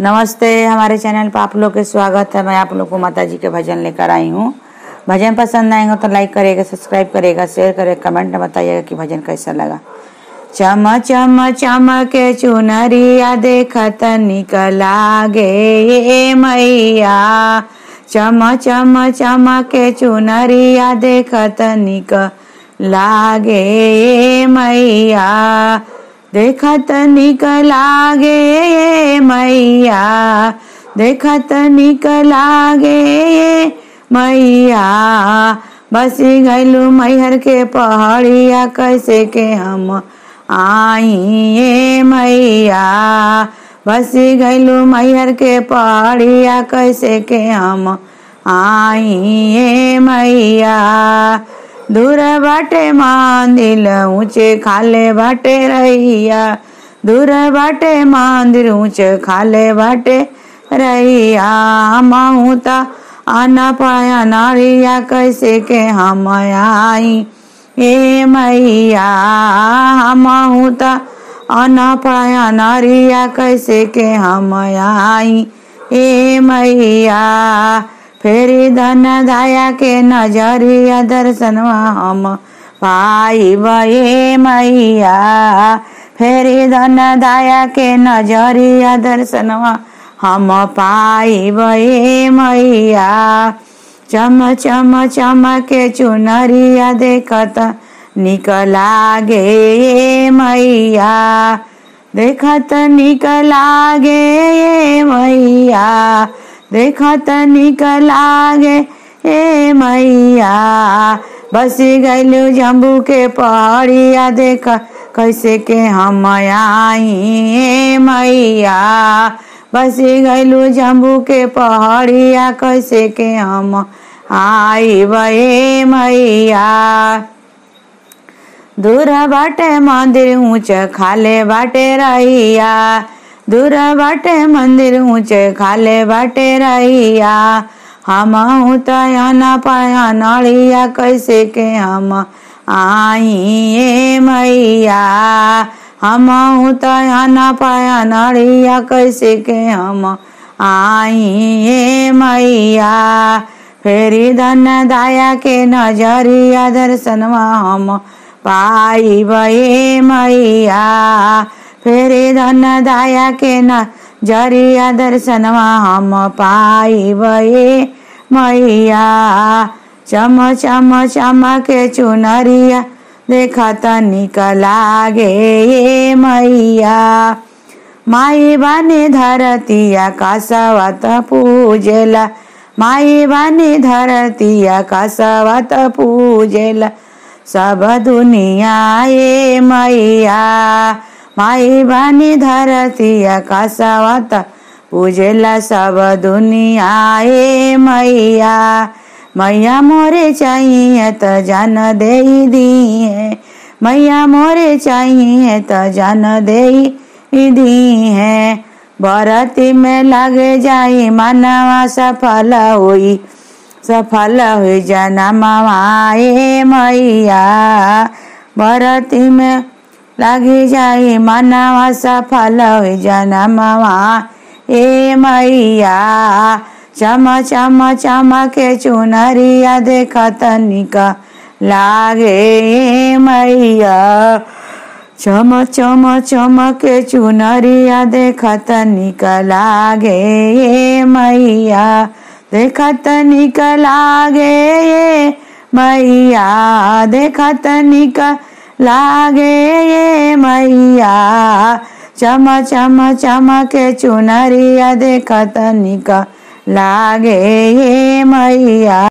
नमस्ते, हमारे चैनल पर आप लोग के स्वागत है। मैं आप लोग को माता जी के भजन लेकर आई हूँ। भजन पसंद आएगा तो लाइक करेगा, सब्सक्राइब करेगा, शेयर करेगा, कमेंट में बताइएगा कि भजन कैसा लगा। चम चम चमके चुनरिया देखत निक लागे ये मैया। चम चम चमके चुनरिया देखत निक लागे ये मैया। देखत निक लागे ये मैया, देखत निक लागे ये मैया। बसी गैलू मैहर के पहाड़िया, कैसे के हम आई ये मैया। बसी गैलू मैहर के पहाड़िया, कैसे के हम आई ये मैया। दूर बाटे मंदिर ऊंचे खाले बाटे रहिया। दूर बाटे मंदिर ऊंचे खाले बाटे रहिया। हमहू त आना पाया नारिया, कैसे के हम आई ए मैया। हमहू त आना पाया नारिया, कैसे के हम आई ए मैया। फेरी धन दाया के नजरिया, दर्शनवा हम पाइब ये मैया। फेरी धन दाया के नजरिया, दर्शनवा हम पाइब ये मैया। चम चम चमके चुनरिया देखत निक लागे ये मैया। देखत निक लागे ये मैया, देखत निक लागे ए मैया। बसी गैलू जम्बू के पहाड़िया, देख कैसे के हम आई ए मैया। बसी गैलू जम्बू के पहाड़िया, कैसे के हम आइब ए मैया। दूर बाटे मंदिर ऊंच खाले बाटे रहिया। दूर बाटे मंदिर ऊंचे खाले बाटे रहिया। हमहू त आना पाया नारिया, कैसे के हम आई ये मैया। हमहू त आना पाया नारिया, कैसे के हम आई ये मैया। फेरी धन दाया के नजरिया, दर्शनवा हम पाइब ये मैया। फेरी धन दाया के नजरिया, दर्शनवा हम पाइब ये मैया। चम चम चमके चुनरिया देखत निक लागे ये मैया। माई बानी धरतिया कासवत पूजेला। माई बानी धरतिया कासवत पूजेला सब दुनिया ये मैया। माई बानी धरतिया कासवत पूजेला सब दुनिया ये मैया। मैया मोरे चाहिए त जान दे दी है। मैया मोरे चाहिए त जान दे दी है। बरती में लग जाई मनवा, सफल हुई सफल हुई जनमवा ये मैया। बरती में लगी जाई मनवा, सफल हुई जनमवा ए मैया। चम चम चमके चुनरिया देखत निक लागे ए मैया। चम चम चमके चुनरिया देखत निक लागे ए मैया। देखत निक लागे ये मैया, देखत निक लागे ये मैया। चम चम चमके चुनरिया देखत निक लागे ये मैया।